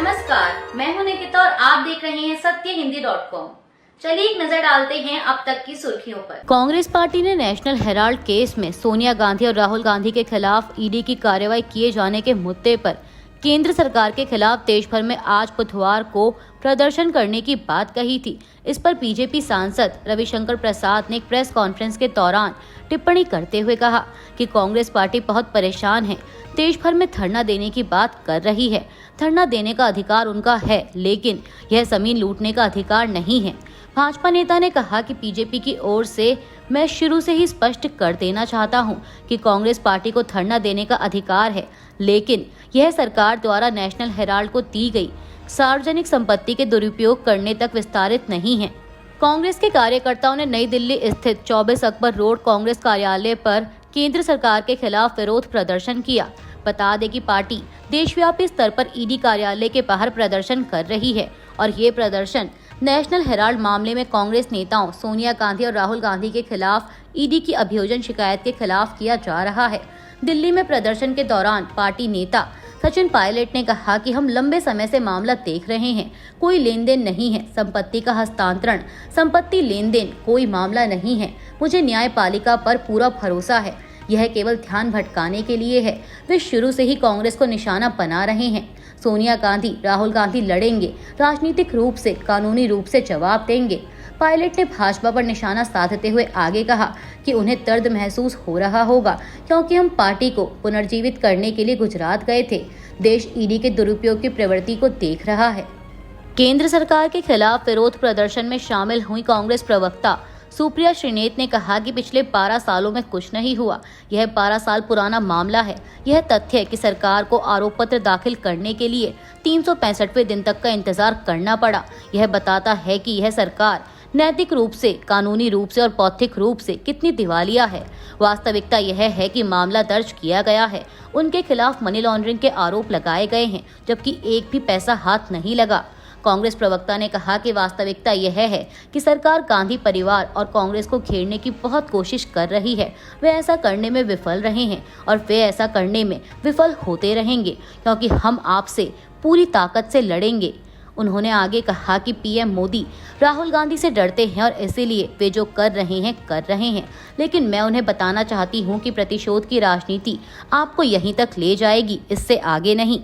नमस्कार, मैं हूं निकिता और आप देख रहे हैं सत्यहिंदी.com। चलिए एक नजर डालते हैं अब तक की सुर्खियों पर। कांग्रेस पार्टी ने नेशनल हेराल्ड केस में सोनिया गांधी और राहुल गांधी के खिलाफ ईडी की कार्रवाई किए जाने के मुद्दे पर केंद्र सरकार के खिलाफ देश भर में आज बुधवार को प्रदर्शन करने की बात कही थी। इस पर बीजेपी सांसद रविशंकर प्रसाद ने एक प्रेस कॉन्फ्रेंस के दौरान टिप्पणी करते हुए कहा कि कांग्रेस पार्टी बहुत परेशान है, देश भर में धरना देने की बात कर रही है। धरना देने का अधिकार उनका है, लेकिन यह जमीन लूटने का अधिकार नहीं है। भाजपा नेता ने कहा कि बीजेपी की ओर से मैं शुरू से ही स्पष्ट कर देना चाहता हूं कि कांग्रेस पार्टी को धरना देने का अधिकार है, लेकिन यह सरकार द्वारा नेशनल हेराल्ड को दी गई सार्वजनिक संपत्ति के दुरुपयोग करने तक विस्तारित नहीं है। कांग्रेस के कार्यकर्ताओं ने नई दिल्ली स्थित 24 अकबर रोड कांग्रेस कार्यालय पर केंद्र सरकार के खिलाफ विरोध प्रदर्शन किया। बता दें कि पार्टी देशव्यापी स्तर पर ईडी कार्यालय के बाहर प्रदर्शन कर रही है और ये प्रदर्शन नेशनल हेराल्ड मामले में कांग्रेस नेताओं सोनिया गांधी और राहुल गांधी के खिलाफ ईडी की अभियोजन शिकायत के खिलाफ किया जा रहा है। दिल्ली में प्रदर्शन के दौरान पार्टी नेता सचिन पायलट ने कहा कि हम लंबे समय से मामला देख रहे हैं, कोई लेन देन नहीं है, संपत्ति का हस्तांतरण, संपत्ति लेन देन कोई मामला नहीं है। मुझे न्यायपालिका पर पूरा भरोसा है, यह केवल ध्यान भटकाने के लिए है। वे शुरू से ही कांग्रेस को निशाना बना रहे हैं। सोनिया गांधी, राहुल गांधी लड़ेंगे, राजनीतिक रूप से, कानूनी रूप से जवाब देंगे। पायलट ने भाजपा पर निशाना साधते हुए आगे कहा कि उन्हें दर्द महसूस हो रहा होगा, क्योंकि हम पार्टी को पुनर्जीवित करने के लिए गुजरात गए थे। देश ईडी के दुरुपयोग की प्रवृत्ति को देख रहा है। केंद्र सरकार के खिलाफ विरोध प्रदर्शन में शामिल हुई कांग्रेस प्रवक्ता सुप्रिया श्रीनेत ने कहा कि पिछले 12 सालों में कुछ नहीं हुआ। यह 12 साल पुराना मामला है। यह तथ्य कि सरकार को आरोप पत्र दाखिल करने के लिए 365वें दिन तक का इंतजार करना पड़ा, यह बताता है कि यह सरकार नैतिक रूप से, कानूनी रूप से और बौद्धिक रूप से कितनी दिवालिया है। वास्तविकता यह है कि मामला दर्ज किया गया है, उनके खिलाफ मनी लॉन्ड्रिंग के आरोप लगाए गए हैं, जबकि एक भी पैसा हाथ नहीं लगा। कांग्रेस प्रवक्ता ने कहा कि वास्तविकता यह है कि सरकार गांधी परिवार और कांग्रेस को घेरने की बहुत कोशिश कर रही है। वे ऐसा करने में विफल रहे हैं और वे ऐसा करने में विफल होते रहेंगे, क्योंकि हम आपसे पूरी ताकत से लड़ेंगे। उन्होंने आगे कहा कि पीएम मोदी राहुल गांधी से डरते हैं और इसीलिए वे जो कर रहे हैं, लेकिन मैं उन्हें बताना चाहती हूं कि प्रतिशोध की राजनीति आपको यहीं तक ले जाएगी, इससे आगे नहीं।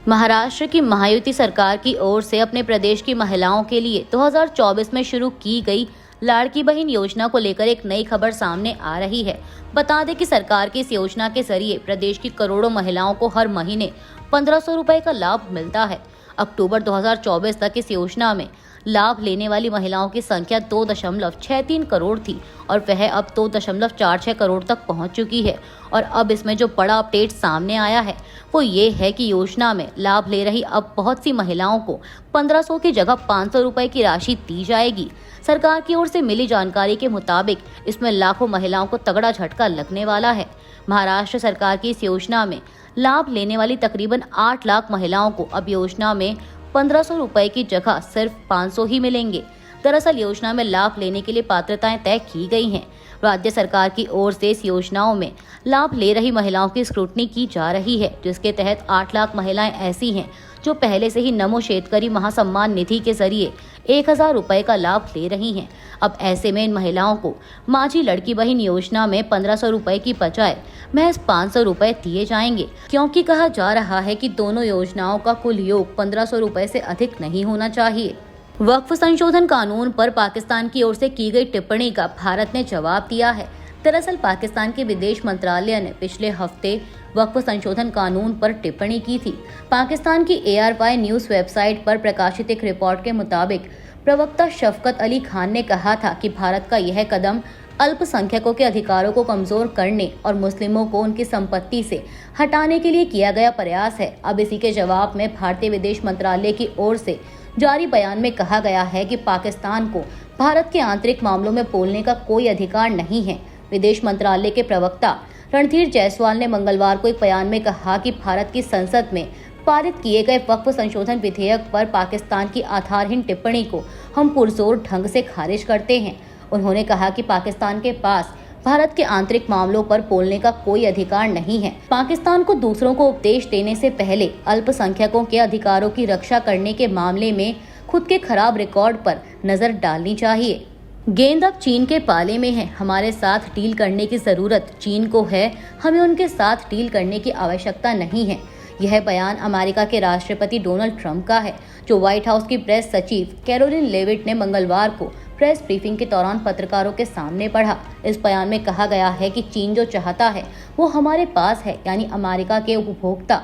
महाराष्ट्र की महायुति सरकार की ओर से अपने प्रदेश की महिलाओं के लिए 2024 में शुरू की गई लाड़की बहन योजना को लेकर एक नई खबर सामने आ रही है। बता दें कि सरकार की इस योजना के जरिए प्रदेश की करोड़ों महिलाओं को हर महीने 1500 रुपए का लाभ मिलता है। अक्टूबर 2024 तक इस योजना में लाभ लेने वाली महिलाओं की संख्या 2.63 करोड़ थी और वह अब 2.46 करोड़ तक पहुंच चुकी है। और अब इसमें जो बड़ा अपडेट सामने आया है वो ये है कि योजना में लाभ ले रही अब बहुत सी महिलाओं को 1500 की जगह 500 रुपए की राशि दी जाएगी। सरकार की ओर से मिली जानकारी के मुताबिक इसमें लाखों महिलाओं को तगड़ा झटका लगने वाला है। महाराष्ट्र सरकार की इस योजना में लाभ लेने वाली तकरीबन 8 लाख महिलाओं को अब योजना में 1500 रुपए की जगह सिर्फ 500 ही मिलेंगे। दरअसल योजना में लाभ लेने के लिए पात्रताएं तय की गई हैं। राज्य सरकार की ओर से इस योजनाओं में लाभ ले रही महिलाओं की स्क्रूटनी की जा रही है, जिसके तहत 8 लाख महिलाएं ऐसी हैं जो पहले से ही नमो शेतकरी महासम्मान निधि के जरिए 1000 रुपए का लाभ ले रही हैं। अब ऐसे में इन महिलाओं को माझी लड़की बहन योजना में 1500 रुपए की बजाय महज 500 रुपए दिए जाएंगे, क्योंकि कहा जा रहा है कि दोनों योजनाओं का कुल योग 1500 रुपए से अधिक नहीं होना चाहिए। वक्फ संशोधन कानून पर पाकिस्तान की ओर से की गई टिप्पणी का भारत ने जवाब दिया है। दरअसल पाकिस्तान के विदेश मंत्रालय ने पिछले हफ्ते वक्फ संशोधन कानून पर टिप्पणी की थी। पाकिस्तान की ARY न्यूज वेबसाइट पर प्रकाशित एक रिपोर्ट के मुताबिक प्रवक्ता शफकत अली खान ने कहा था कि भारत का यह कदम अल्पसंख्यकों के अधिकारों को कमजोर करने और मुस्लिमों को उनकी संपत्ति से हटाने के लिए किया गया प्रयास है। अब इसी के जवाब में भारतीय विदेश मंत्रालय की ओर से जारी बयान में कहा गया है कि पाकिस्तान को भारत के आंतरिक मामलों में बोलने का कोई अधिकार नहीं है। विदेश मंत्रालय के प्रवक्ता रणधीर जायसवाल ने मंगलवार को एक बयान में कहा कि भारत की संसद में पारित किए गए वक्फ संशोधन विधेयक पर पाकिस्तान की आधारहीन टिप्पणी को हम पुरजोर ढंग से खारिज करते हैं। उन्होंने कहा कि पाकिस्तान के पास भारत के आंतरिक मामलों पर बोलने का कोई अधिकार नहीं है। पाकिस्तान को दूसरों को उपदेश देने से पहले अल्पसंख्यकों के अधिकारों की रक्षा करने के मामले में खुद के खराब रिकॉर्ड पर नजर डालनी चाहिए। गेंद अब चीन के पाले में है। हमारे साथ डील करने की जरूरत चीन को है, हमें उनके साथ डील करने की आवश्यकता नहीं है। यह बयान अमेरिका के राष्ट्रपति डोनाल्ड ट्रंप का है, जो व्हाइट हाउस की प्रेस सचिव कैरोलिन लेविट ने मंगलवार को प्रेस ब्रीफिंग के दौरान पत्रकारों के सामने पढ़ा। इस बयान में कहा गया है कि चीन जो चाहता है वो हमारे पास है, यानी अमेरिका के उपभोक्ता।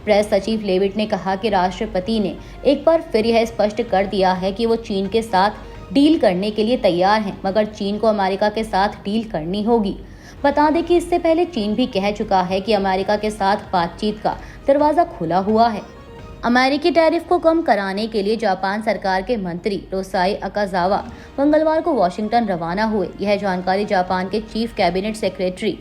प्रेस सचिव लेविट ने कहा कि राष्ट्रपति ने एक बार फिर यह स्पष्ट कर दिया है कि वो चीन के साथ डील करने के लिए तैयार हैं, मगर चीन को अमेरिका के साथ डील करनी होगी। बता दें कि इससे पहले चीन भी कह चुका है कि अमेरिका के साथ बातचीत का दरवाजा खुला हुआ है। अमेरिकी टैरिफ को कम कराने के लिए जापान सरकार के मंत्री रोसाई अकाजावा मंगलवार को वॉशिंगटन रवाना हुए। यह जानकारी जापान के chief cabinet secretary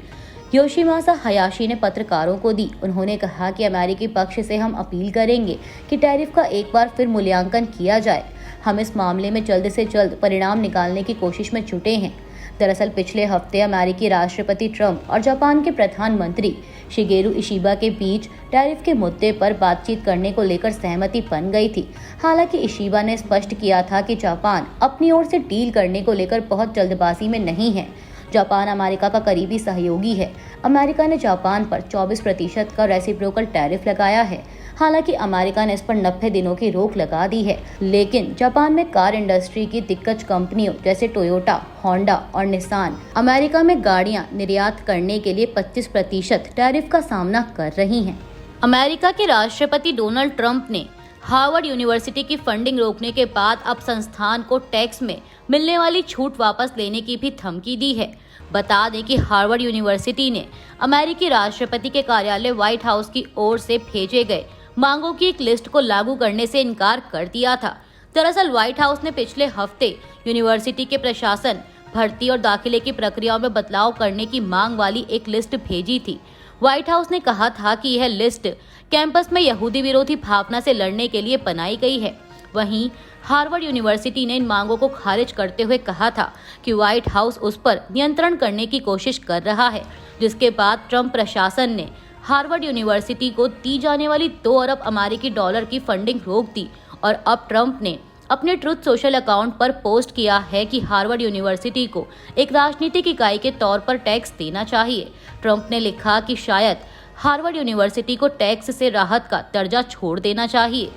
Yoshimasa Hayashi ने पत्रकारों को दी। उन्होंने कहा कि अमेरिकी पक्ष से हम अपील करेंगे कि टैरिफ का एक बार फिर मूल्यांकन किया जाए। हम इस मामले में जल्द से जल्द परिणाम निकालने की कोशिश में जुटे हैं। दरअसल पिछले हफ्ते अमेरिकी राष्ट्रपति ट्रंप और जापान के प्रधानमंत्री शिगेरू इशिबा के बीच टैरिफ के मुद्दे पर बातचीत करने को लेकर सहमति बन गई थी। हालांकि इशिबा ने स्पष्ट किया था कि जापान अपनी ओर से डील करने को लेकर बहुत जल्दबाजी में नहीं है। जापान अमेरिका का करीबी सहयोगी है। अमेरिका ने जापान पर 24% का रेसिप्रोकल टैरिफ लगाया है। हालांकि अमेरिका ने इस पर 90 दिनों की रोक लगा दी है, लेकिन जापान में कार इंडस्ट्री की दिग्गज कंपनियों जैसे टोयोटा, होंडा और निसान अमेरिका में गाड़ियां निर्यात करने के लिए 25% टैरिफ का सामना कर रही हैं। अमेरिका के राष्ट्रपति डोनाल्ड ट्रंप ने हार्वर्ड यूनिवर्सिटी की फंडिंग रोकने के बाद अब संस्थान को टैक्स में मिलने वाली छूट वापस लेने की भी धमकी दी है। बता दें कि हार्वर्ड यूनिवर्सिटी ने अमेरिकी राष्ट्रपति के कार्यालय व्हाइट हाउस की ओर से भेजे गए मांगों की एक लिस्ट को लागू करने से इनकार कर दिया था। दरअसल व्हाइट हाउस ने पिछले हफ्ते यूनिवर्सिटी के प्रशासन, भर्ती और दाखिले की प्रक्रियाओं में बदलाव करने की मांग वाली एक लिस्ट भेजी थी। व्हाइट हाउस ने कहा था कि यह लिस्ट कैंपस में यहूदी विरोधी भावना से लड़ने के लिए बनाई गई है। वहीं हार्वर्ड यूनिवर्सिटी ने इन मांगों को खारिज करते हुए कहा था कि व्हाइट हाउस उस पर नियंत्रण करने की कोशिश कर रहा है, जिसके बाद ट्रंप प्रशासन ने हार्वर्ड यूनिवर्सिटी को दी जाने वाली 2 अरब अमेरिकी डॉलर की फंडिंग रोक दी। और अब ट्रंप ने अपने ट्रुथ सोशल अकाउंट पर पोस्ट किया है कि हार्वर्ड यूनिवर्सिटी को एक राजनीतिक इकाई के तौर पर टैक्स देना चाहिए। ट्रंप ने लिखा कि शायद हार्वर्ड यूनिवर्सिटी को टैक्स से राहत का दर्जा छोड़ देना चाहिए।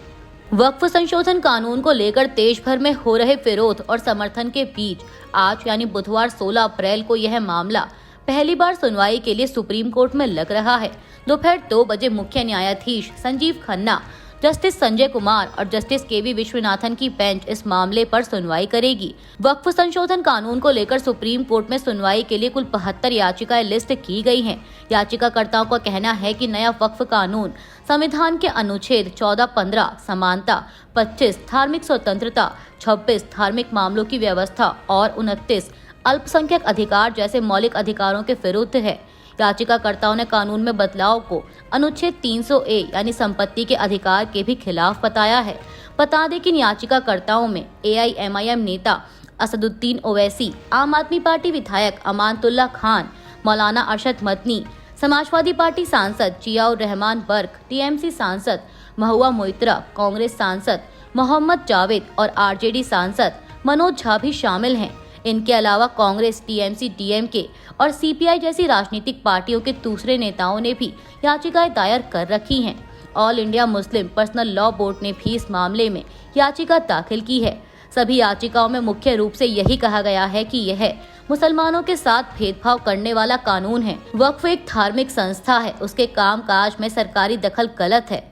वक्फ संशोधन कानून को लेकर देश भर में हो रहे विरोध और समर्थन के बीच आज यानी बुधवार 16 अप्रैल को यह मामला पहली बार सुनवाई के लिए सुप्रीम कोर्ट में लग रहा है। दोपहर 2 बजे मुख्य न्यायाधीश संजीव खन्ना, जस्टिस संजय कुमार और जस्टिस केवी विश्वनाथन की बेंच इस मामले पर सुनवाई करेगी। वक्फ संशोधन कानून को लेकर सुप्रीम कोर्ट में सुनवाई के लिए कुल 72 याचिकाएं लिस्ट की गई हैं। याचिकाकर्ताओं का कहना है कि नया वक्फ कानून संविधान के अनुच्छेद 14-15 समानता, 25 धार्मिक स्वतंत्रता, 26 धार्मिक मामलों की व्यवस्था और 29 अल्पसंख्यक अधिकार जैसे मौलिक अधिकारों के विरुद्ध है। याचिकाकर्ताओं ने कानून में बदलाव को अनुच्छेद 300A यानी संपत्ति के अधिकार के भी खिलाफ बताया है। बता दें कि इन याचिकाकर्ताओं में AIMIM नेता असदुद्दीन ओवैसी, आम आदमी पार्टी विधायक अमानतुल्लाह खान, मौलाना अरशद मदनी, समाजवादी पार्टी सांसद जियाउर रहमान बर्क, TMC सांसद महुआ मोइत्रा, कांग्रेस सांसद मोहम्मद जावेद और RJD सांसद मनोज झा भी शामिल हैं। इनके अलावा कांग्रेस, TMC, DMK और CPI जैसी राजनीतिक पार्टियों के दूसरे नेताओं ने भी याचिकाएं दायर कर रखी हैं। All India Muslim personal law board ने भी इस मामले में याचिका दाखिल की है। सभी याचिकाओं में मुख्य रूप से यही कहा गया है कि यह मुसलमानों के साथ भेदभाव करने वाला कानून है। वक्फ एक धार्मिक संस्था है, उसके कामकाज में सरकारी दखल गलत है।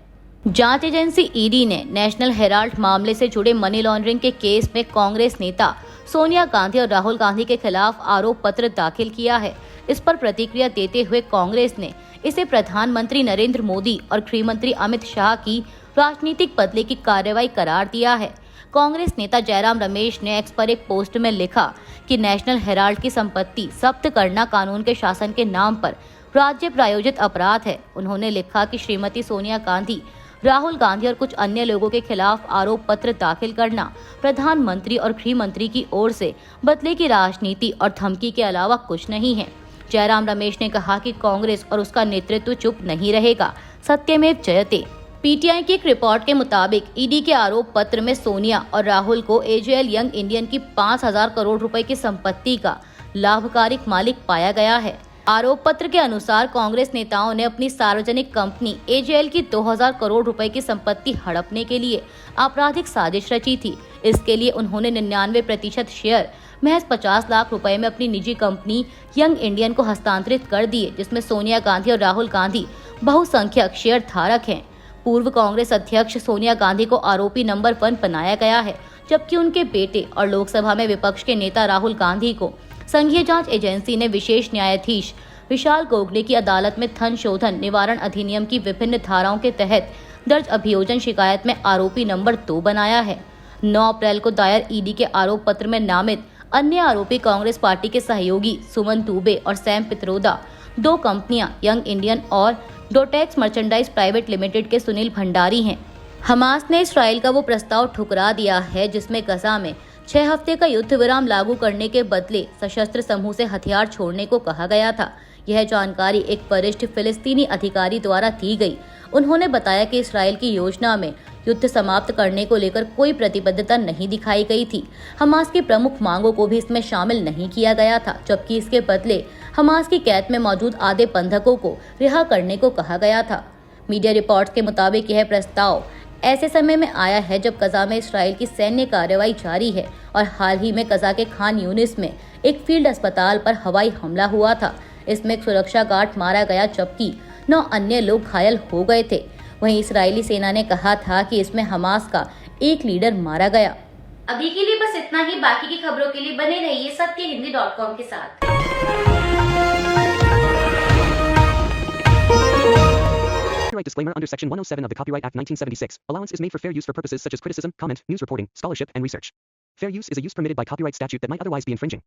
जांच एजेंसी ED ने नेशनल हेराल्ड मामले से जुड़े मनी लॉन्ड्रिंग के केस में कांग्रेस नेता सोनिया गांधी और राहुल गांधी के खिलाफ आरोप पत्र दाखिल किया है। इस पर प्रतिक्रिया देते हुए कांग्रेस ने इसे प्रधानमंत्री नरेंद्र मोदी और गृह मंत्री अमित शाह की राजनीतिक बदले की कार्रवाई करार दिया है। कांग्रेस नेता जयराम रमेश ने एक्स पर एक पोस्ट में लिखा कि नेशनल हेराल्ड की संपत्ति जब्त करना कानून के शासन के नाम पर राज्य प्रायोजित अपराध है। उन्होंने लिखा कि श्रीमती सोनिया गांधी, राहुल गांधी और कुछ अन्य लोगों के खिलाफ आरोप पत्र दाखिल करना प्रधानमंत्री और गृह मंत्री की ओर से बदले की राजनीति और धमकी के अलावा कुछ नहीं है। जयराम रमेश ने कहा कि कांग्रेस और उसका नेतृत्व चुप नहीं रहेगा, सत्यमेव जयते। पीटीआई की एक रिपोर्ट के मुताबिक ईडी के आरोप पत्र में सोनिया और राहुल को एजेएल यंग इंडियन की 5,000 करोड़ रुपए की संपत्ति का लाभकारी मालिक पाया गया है। आरोप पत्र के अनुसार कांग्रेस नेताओं ने अपनी सार्वजनिक कंपनी एजेएल की 2,000 करोड़ रुपए की संपत्ति हड़पने के लिए आपराधिक साजिश रची थी। इसके लिए उन्होंने 99% शेयर महज 50 लाख रुपए में अपनी निजी कंपनी यंग इंडियन को हस्तांतरित कर दिए, जिसमें सोनिया गांधी और राहुल गांधी बहुसंख्यक शेयर धारक हैं। पूर्व कांग्रेस अध्यक्ष सोनिया गांधी को आरोपी नंबर 1 बनाया गया है, जबकि उनके बेटे और लोकसभा में विपक्ष के नेता राहुल गांधी को संघीय जांच एजेंसी ने विशेष न्यायाधीश विशाल गोगले की अदालत में धन शोधन निवारण अधिनियम की विभिन्न धाराओं के तहत दर्ज अभियोजन शिकायत में आरोपी नंबर 2 बनाया है। 9 अप्रैल को दायर ईडी के आरोप पत्र में नामित अन्य आरोपी कांग्रेस पार्टी के सहयोगी सुमन दुबे और सैम पित्रोदा, 2 कंपनियां यंग इंडियन और डोटेक्स मर्चेंडाइज प्राइवेट लिमिटेड के सुनील भंडारी हैं। हमास ने इसराइल का वो प्रस्ताव ठुकरा दिया है जिसमें गजा में 6 हफ्ते का युद्ध विराम लागू करने के बदले सशस्त्र समूह से हथियार छोड़ने को कहा गया था। यह जानकारी एक वरिष्ठ फिलिस्तीनी अधिकारी द्वारा दी गई। उन्होंने बताया कि इसराइल की योजना में युद्ध समाप्त करने को लेकर कोई प्रतिबद्धता नहीं दिखाई गई थी। हमास की प्रमुख मांगों को भी इसमें शामिल नहीं किया गया था, जबकि इसके बदले हमास की कैद में मौजूद आधे बंधकों को रिहा करने को कहा गया था। मीडिया रिपोर्ट्स के मुताबिक यह प्रस्ताव ऐसे समय में आया है जब गजा में इसराइल की सैन्य कार्रवाई जारी है और हाल ही में गजा के खान यूनिस में एक फील्ड अस्पताल पर हवाई हमला हुआ था। इसमें एक सुरक्षा गार्ड मारा गया, जबकि 9 अन्य लोग घायल हो गए थे। वहीं इस्राएली सेना ने कहा था कि इसमें हमास का एक लीडर मारा गया। अभी के लिए बस इतना ही। बाकी की खबरों के लिए बने रहिए सत्यहिंदी.com के साथ। Copyright disclaimer under Section 107 of the Copyright Act 1976. Allowance is made for fair use for purposes such as criticism, comment, news reporting, scholarship, and research. Fair use is a use permitted by copyright statute that might otherwise be infringing.